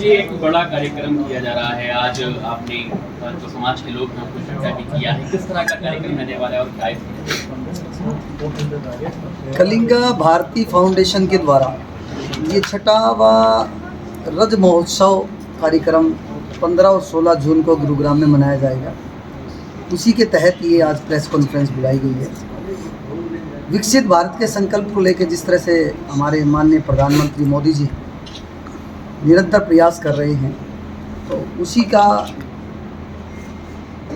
जी एक बड़ा कार्यक्रम किया जा रहा है आज। आपने जो समाज के लोग हैं उनको चर्चा भी किया है, किस तरह का कार्यक्रम रहने वाला है और क्या कलिंगा भारती फाउंडेशन के द्वारा ये छठावा रज महोत्सव कार्यक्रम 15 और 16 जून को गुरुग्राम में मनाया जाएगा। उसी के तहत ये आज प्रेस कॉन्फ्रेंस बुलाई गई है। विकसित भारत के संकल्प को लेकर जिस तरह से हमारे माननीय प्रधानमंत्री मोदी जी निरंतर प्रयास कर रहे हैं, तो उसी का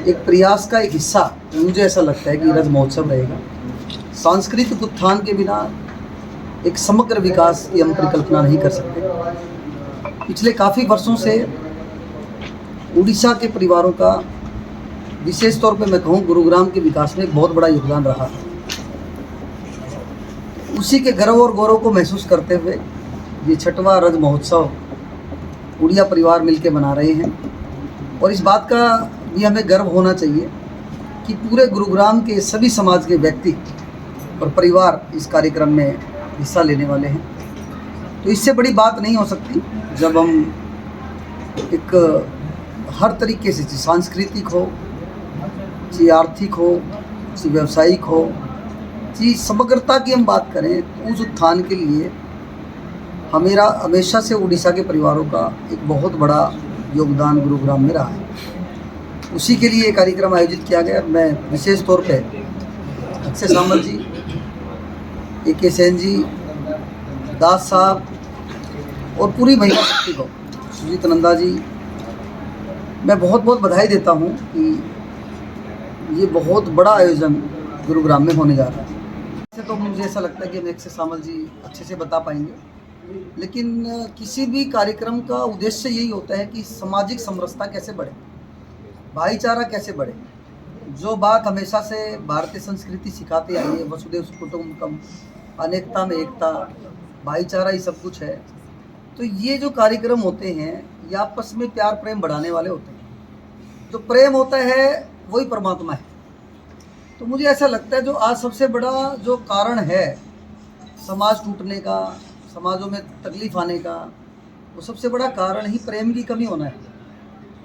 एक प्रयास का एक हिस्सा मुझे ऐसा लगता है कि रज महोत्सव रहेगा। सांस्कृतिक उत्थान के बिना एक समग्र विकास की हम परिकल्पना नहीं कर सकते। पिछले काफ़ी वर्षों से उड़ीसा के परिवारों का विशेष तौर पे मैं कहूँ गुरुग्राम के विकास में एक बहुत बड़ा योगदान रहा है। उसी के गर्व और गौरव को महसूस करते हुए ये छठवां रज महोत्सव उड़िया परिवार मिलकर मना रहे हैं। और इस बात का भी हमें गर्व होना चाहिए कि पूरे गुरुग्राम के सभी समाज के व्यक्ति और परिवार इस कार्यक्रम में हिस्सा लेने वाले हैं। तो इससे बड़ी बात नहीं हो सकती जब हम एक हर तरीके से, सांस्कृतिक हो, चाहे आर्थिक हो, चाहे व्यावसायिक हो, चाहे समग्रता की हम बात करें, तो उस उत्थान के लिए हमेशा से उड़ीसा के परिवारों का एक बहुत बड़ा योगदान गुरुग्राम में रहा है। उसी के लिए ये कार्यक्रम आयोजित किया गया। मैं विशेष तौर पे अक्षय सामल जी, AK सेन जी, दास साहब और पूरी महिला शक्ति को, सुजीत नंदा जी, मैं बहुत बहुत बधाई देता हूँ कि ये बहुत बड़ा आयोजन गुरुग्राम में होने जा रहा है। वैसे तो मुझे ऐसा लगता है कि अक्षय सामल जी अच्छे से बता पाएंगे, लेकिन किसी भी कार्यक्रम का उद्देश्य यही होता है कि सामाजिक समरसता कैसे बढ़े, भाईचारा कैसे बढ़े। जो बात हमेशा से भारतीय संस्कृति सिखाती आई है, वसुधैव कुटुंबकम, अनेकता में एकता, भाईचारा ही सब कुछ है। तो ये जो कार्यक्रम होते हैं ये आपस में प्यार प्रेम बढ़ाने वाले होते हैं। जो प्रेम होता है वही परमात्मा है। तो मुझे ऐसा लगता है जो आज सबसे बड़ा जो कारण है समाज टूटने का, समाजों में तकलीफ आने का, वो सबसे बड़ा कारण ही प्रेम की कमी होना है।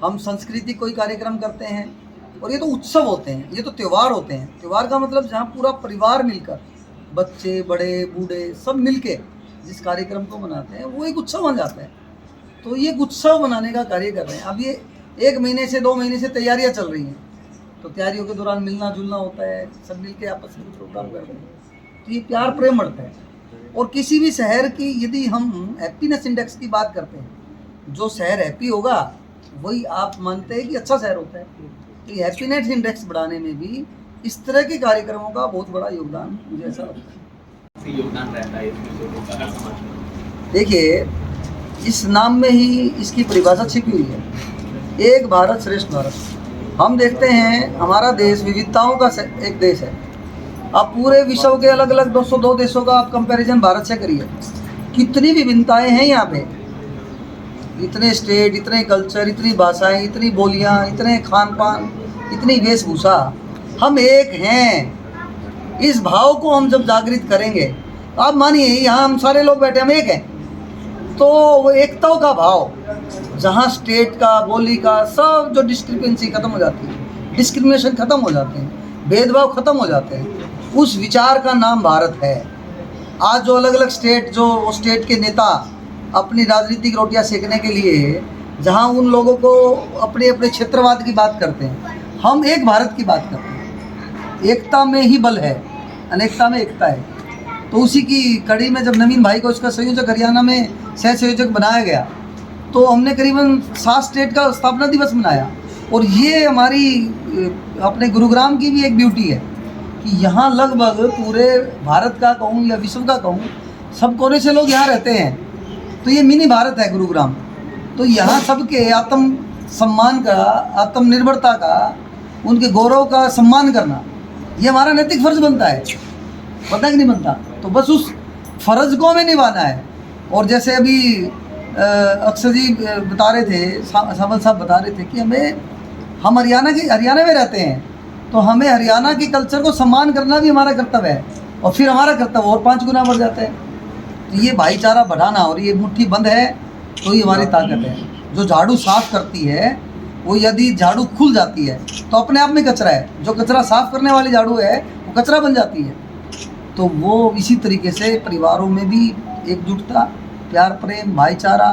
हम संस्कृति कोई कार्यक्रम करते हैं और ये तो उत्सव होते हैं, ये तो त्यौहार होते हैं। त्यौहार का मतलब जहाँ पूरा परिवार मिलकर, बच्चे बड़े बूढ़े सब मिलके जिस कार्यक्रम को मनाते हैं वो एक उत्सव बन जाता है। तो ये उत्सव मनाने का कार्य कर रहे हैं। अब ये 1 महीने से 2 महीने से तैयारियाँ चल रही हैं, तो तैयारियों के दौरान मिलना जुलना होता है, सब मिलके आपस में प्रोग्राम कर रहे हैं। तो ये प्यार प्रेम बढ़ता है। और किसी भी शहर की यदि हम हैप्पीनेस इंडेक्स की बात करते हैं, जो शहर हैप्पी होगा वही आप मानते हैं कि अच्छा शहर होता है। तो ये हैप्पीनेस इंडेक्स बढ़ाने में भी इस तरह के कार्यक्रमों का बहुत बड़ा योगदान मुझे ऐसा लगता है। योगदान रहता है इसमें? देखिए, इस नाम में ही इसकी परिभाषा छिपी हुई है, एक भारत श्रेष्ठ भारत। हम देखते हैं हमारा देश विविधताओं का एक देश है। आप पूरे विश्व के अलग अलग 202 देशों का आप कंपैरिजन भारत से करिए, कितनी विभिन्नताएं हैं यहाँ पे। इतने स्टेट, इतने कल्चर, इतनी भाषाएं, इतनी बोलियाँ, इतने खान पान, इतनी वेशभूषा। हम एक हैं। इस भाव को हम जब जागृत करेंगे, तो आप मानिए यहाँ हम सारे लोग बैठे, हम एक हैं। तो वो एकताओं का भाव, जहाँ स्टेट का, बोली का, सब जो डिस्क्रिपेंसी खत्म हो जाती है, डिस्क्रिमिनेशन खत्म हो जाते हैं, भेदभाव खत्म हो जाते हैं, उस विचार का नाम भारत है। आज जो अलग अलग स्टेट, जो स्टेट के नेता अपनी राजनीतिक रोटियां सेकने के लिए जहां उन लोगों को अपने अपने क्षेत्रवाद की बात करते हैं, हम एक भारत की बात करते हैं। एकता में ही बल है, अनेकता में एकता है। तो उसी की कड़ी में जब नवीन भाई को उसका संयोजक हरियाणा में सह संयोजक बनाया गया, तो हमने करीबन 7 स्टेट का स्थापना दिवस मनाया। और ये हमारी अपने गुरुग्राम की भी एक ब्यूटी है कि यहाँ लगभग पूरे भारत का कहूँ या विश्व का कहूँ, सब कोने से लोग यहाँ रहते हैं। तो ये मिनी भारत है गुरुग्राम। तो यहाँ सबके आत्म सम्मान का, आत्मनिर्भरता का, उनके गौरव का सम्मान करना, ये हमारा नैतिक फर्ज बनता है। पता कि नहीं बनता? तो बस उस फर्ज को हमें निभाना है। और जैसे अभी अक्षय जी बता रहे थे, सावल साहब बता रहे थे कि हम हरियाणा में रहते हैं, तो हमें हरियाणा के कल्चर को सम्मान करना भी हमारा कर्तव्य है। और फिर हमारा कर्तव्य और 5 गुना बढ़ जाता है। तो ये भाईचारा बढ़ाना और ये मुट्ठी बंद है, तो ये हमारी ताकत है। जो झाड़ू साफ करती है वो यदि झाड़ू खुल जाती है तो अपने आप में कचरा है, जो कचरा साफ करने वाली झाड़ू है वो कचरा बन जाती है। तो वो इसी तरीके से परिवारों में भी एकजुटता, प्यार, प्रेम, भाईचारा,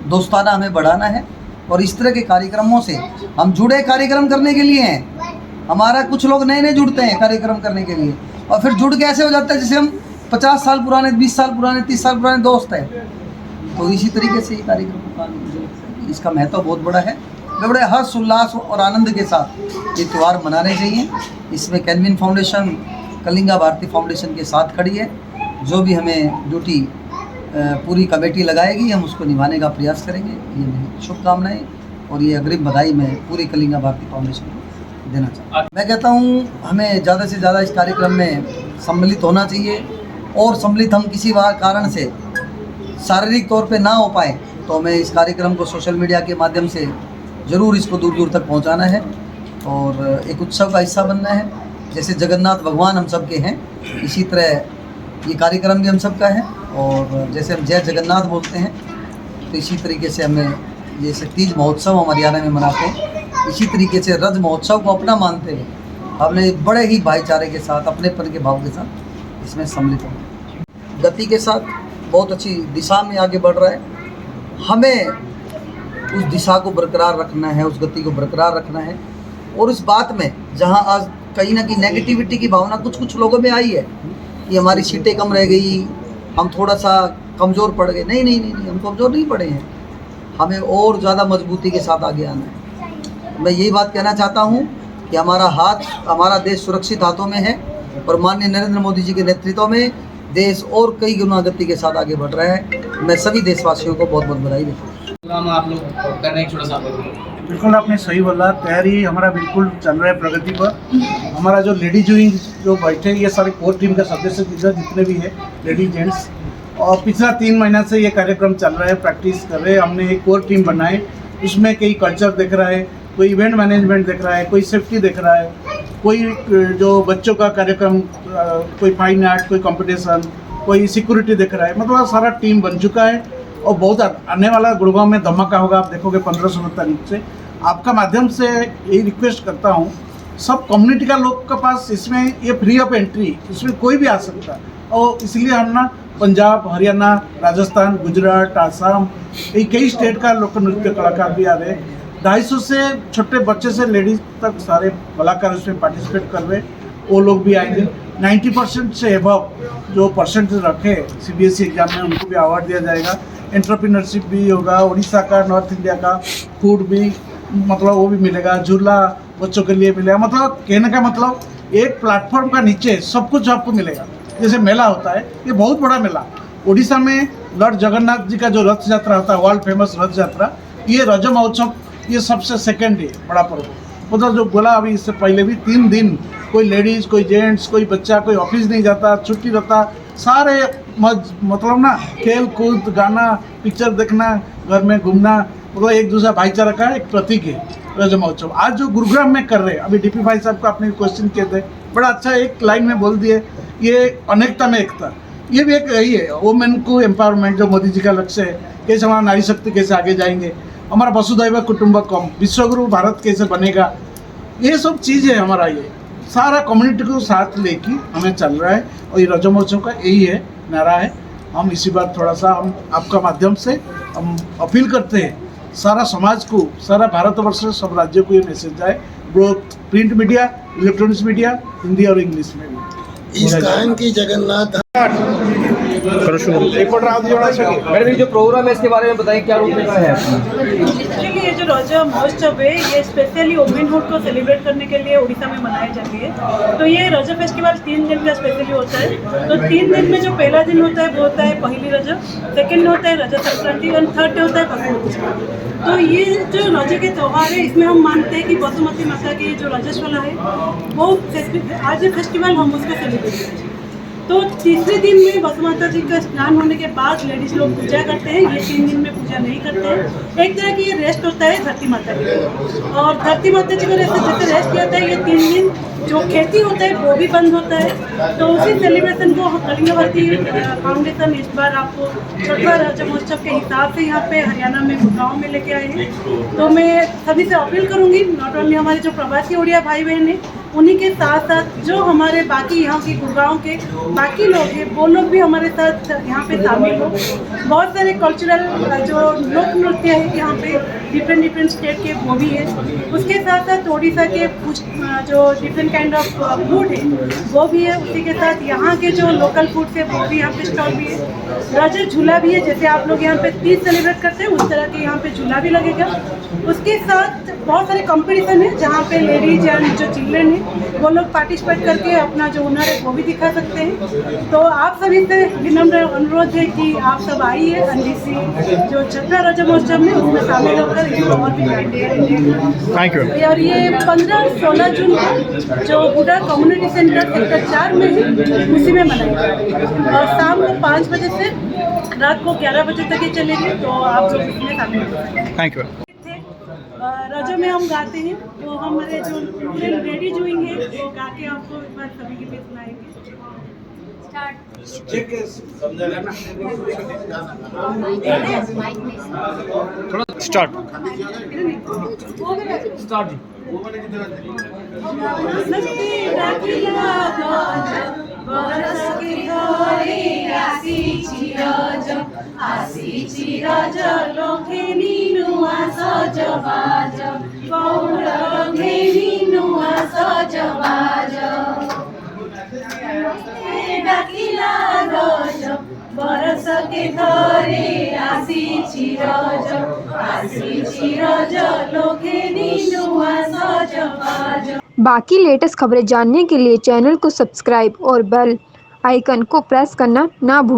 दोस्ताना हमें बढ़ाना है। और इस तरह के कार्यक्रमों से हम जुड़े कार्यक्रम करने के लिए हैं। हमारा कुछ लोग नए नए जुड़ते हैं कार्यक्रम करने के लिए और फिर जुड़ के ऐसे हो जाता है जैसे हम 50 साल पुराने, 20 साल पुराने, 30 साल पुराने दोस्त हैं। तो इसी तरीके से ये कार्यक्रम का मुझे लगता है कि इसका महत्व बहुत बड़ा है। बड़े हर्ष, उल्लास और आनंद के साथ ये त्यौहार मनाने चाहिए। इसमें Canwin foundation, Kalinga Bharati foundation के साथ खड़ी है। जो भी हमें ड्यूटी पूरी कमेटी लगाएगी हम उसको निभाने का प्रयास करेंगे। ये मेरी शुभकामनाएं और ये अग्रिम बधाई मैं पूरी कलिंगा भारती फाउंडेशन को देना चाहता हूँ। मैं कहता हूँ हमें ज़्यादा से ज़्यादा इस कार्यक्रम में सम्मिलित होना चाहिए और सम्मिलित हम किसी कारण से शारीरिक तौर पे ना हो पाए तो हमें इस कार्यक्रम को सोशल मीडिया के माध्यम से ज़रूर इसको दूर दूर तक पहुँचाना है और एक उत्सव का हिस्सा बनना है। जैसे जगन्नाथ भगवान हम सब के हैं, इसी तरह ये कार्यक्रम भी हम सब का है। और जैसे हम जय जगन्नाथ बोलते हैं तो इसी तरीके से हमें जैसे तीज महोत्सव हम हरियाणा में मनाते हैं, इसी तरीके से रज महोत्सव को अपना मानते हुए हमने बड़े ही भाईचारे के साथ, अपनेपन के भाव के साथ इसमें सम्मिलित होना। गति के साथ बहुत अच्छी दिशा में आगे बढ़ रहा है। हमें उस दिशा को बरकरार रखना है, उस गति को बरकरार रखना है। और इस बात में जहाँ आज कहीं ना कहीं नेगेटिविटी की भावना कुछ लोगों में आई है कि हमारी सीटें कम रह गई, हम थोड़ा सा कमज़ोर पड़ गए। नहीं, हम कमज़ोर नहीं पड़े हैं। हमें और ज़्यादा मजबूती के साथ आगे आना है। मैं यही बात कहना चाहता हूँ कि हमारा देश सुरक्षित हाथों में है और माननीय नरेंद्र मोदी जी के नेतृत्व में देश और कई गुना गति के साथ आगे बढ़ रहा है। मैं सभी देशवासियों को बहुत बहुत बधाई देता हूँ। आप लोग कर रहे हैं छोटा सा। बिल्कुल आपने सही बोला, तैयारी हमारा बिल्कुल चल रहा है प्रगति पर। हमारा जो लेडीज विंग जो बैठे ये सारे कोर टीम के सदस्य जितने भी है लेडीज जेंट्स, और पिछला 3 महीना से ये कार्यक्रम चल रहा है, प्रैक्टिस कर रहे हैं। हमने एक कोर टीम बनाए, उसमें कई कल्चर देख रहा है, कोई इवेंट मैनेजमेंट देख रहा है, कोई सेफ्टी देख रहा है, कोई जो बच्चों का कार्यक्रम, कोई फाइन आर्ट, कोई कंपटीशन, कोई सिक्योरिटी देख रहा है। मतलब सारा टीम बन चुका है और बहुत आने वाला गुड़गांव में धमाका होगा। आप देखोगे 15-16 तारीख से। आपका माध्यम से यही रिक्वेस्ट करता हूँ, सब कम्युनिटी का लोग के पास इसमें ये फ्री ऑफ एंट्री, इसमें कोई भी आ सकता है। और इसलिए हम ना पंजाब, हरियाणा, राजस्थान, गुजरात, आसाम, ये कई स्टेट का लोक नृत्य कलाकार भी आ रहे हैं। 250 से छोटे बच्चे से लेडीज तक सारे कलाकार उसमें पार्टिसिपेट कर रहे, वो लोग भी आएंगे। 90% से एबव जो परसेंटेज रखे CBSE एग्जाम में उनको भी अवार्ड दिया जाएगा। एंटरप्रेन्योरशिप भी होगा, उड़ीसा का, नॉर्थ इंडिया का फूड भी मतलब वो भी मिलेगा, झूला बच्चों के लिए मिलेगा। मतलब कहने का मतलब एक प्लेटफॉर्म का नीचे सब कुछ आपको मिलेगा। जैसे मेला होता है, ये बहुत बड़ा मेला उड़ीसा में लॉर्ड जगन्नाथ जी का जो रथ यात्रा होता है, वर्ल्ड फेमस रथ यात्रा, ये रज महोत्सव ये सबसे सेकेंड है बड़ा पर्व। मतलब जो बोला अभी इससे पहले भी 3 दिन कोई लेडीज़, कोई जेंट्स, कोई बच्चा, कोई ऑफिस नहीं जाता, छुट्टी रहता, सारे मतलब ना खेल कूद, गाना, पिक्चर देखना, घर में घूमना, मतलब एक दूसरा भाईचारा का एक प्रतीक है रज महोत्सव। आज जो गुरुग्राम में कर रहे हैं, अभी DP भाई साहब को आपने क्वेश्चन किए थे, बड़ा अच्छा एक लाइन में बोल दिए, ये अनेकता में एकता, ये भी एक यही है वुमेन को एम्पावरमेंट जो मोदी जी का लक्ष्य है। कैसे हमारा नारी शक्ति कैसे आगे जाएंगे, हमारा वसुधैव कुटुंबकम, विश्वगुरु भारत कैसे बनेगा, ये सब चीज़ है हमारा। ये सारा कम्युनिटी को साथ लेके हमें चल रहा है और ये रज महोत्सव का यही है नारा है। हम इसी बार थोड़ा सा हम आपका माध्यम से हम अपील करते हैं सारा समाज को, सारा भारतवर्ष से सब राज्यों को ये मैसेज जाए, both print media, electronics media, Hindi और इंग्लिश में भी। इस गायन की जगन्नाथ मैडम जो प्रोग्राम है इसके बारे में बताइए, क्या रूपरेखा है? एक्चुअली ये जो रज महोत्सव है ये स्पेशली वुमेनहुड को सेलिब्रेट करने के लिए उड़ीसा में मनाया जाती है। तो ये रज फेस्टिवल 3 दिन का स्पेशली होता है। तो 3 दिन में जो पहला दिन होता है वो होता है पहली रज, सेकेंड होता है रज संक्रांति और थर्ड डे होता है बसुमती। तो ये जो रज के त्यौहार है इसमें हम मानते हैं कि बसुमती माता की जो रजस्वला है वो आज फेस्टिवल हम उसको सेलिब्रेट करते हैं। तो तीसरे दिन में बसुमाता जी का स्नान होने के बाद लेडीज लोग पूजा करते हैं। ये 3 दिन में पूजा नहीं करते हैं। एक तरह की ये रेस्ट होता है धरती माता के लिए, और धरती माता जी को जैसे रेस्ट किया जाता है, ये 3 दिन जो खेती होता है वो भी बंद होता है। तो उसी सेलिब्रेशन को कलिंगवर्ती फाउंडेशन इस बार आपको छठवां राज्य महोत्सव के हिसाब से यहाँ पे हरियाणा में गुड़गांव में लेके आए हैं। तो मैं सभी से अपील करूँगी, नॉट ओनली हमारे जो प्रवासी उड़िया भाई बहन हैं, उन्हीं के साथ साथ जो हमारे बाकी यहाँ के गुड़गांव के बाकी लोग हैं वो लोग भी हमारे साथ यहाँ पे शामिल हो। बहुत सारे कल्चरल जो लोक नृत्य है यहाँ पे डिफरेंट स्टेट के वो भी है। उसके साथ साथ उड़ीसा के कुछ जो डिफरेंट काइंड ऑफ फूड है वो भी है। उसी के साथ यहाँ के जो लोकल फूड है वो भी यहाँ पे स्टॉल भी है। रजत झूला भी है, जैसे आप लोग यहाँ पे तीज सेलिब्रेट करते हैं उस तरह के यहाँ पे झूला भी लगेगा। उसके साथ बहुत सारे कंपटीशन है जहाँ पे लेडीज एंड जो चिल्ड्रेन है वो लोग पार्टिसिपेट करके अपना जो हुनर है वो भी दिखा सकते हैं। तो आप सभी से विनम्र अनुरोध है कि आप सब आइए एनडीसी जो छठवां राज्य महोत्सव में उसमें शामिल होकर इसको और भी थैंक यू। और ये 15 और 16 जून को जो हुडा कम्युनिटी सेंटर सेक्टर 4 में है उसी में मनाया जाएगा और शाम को 5 बजे से रात को 11 बजे तक ये चलेगी। तो आप लोग इसमें शामिल हो सकते हैं। Thank you. रजो में हम गाते हैं तो हमारे जो लेडी जुइंग है वो गा के आपको एक बार सभी के लिए सुनाएंगे। स्टार्ट। बरस के धरे आसीछि रज आसीछि रज लोकेनी नुआ सजबाज। बाकी लेटेस्ट खबरें जानने के लिए चैनल को सब्सक्राइब और बेल आइकन को प्रेस करना ना भूलें।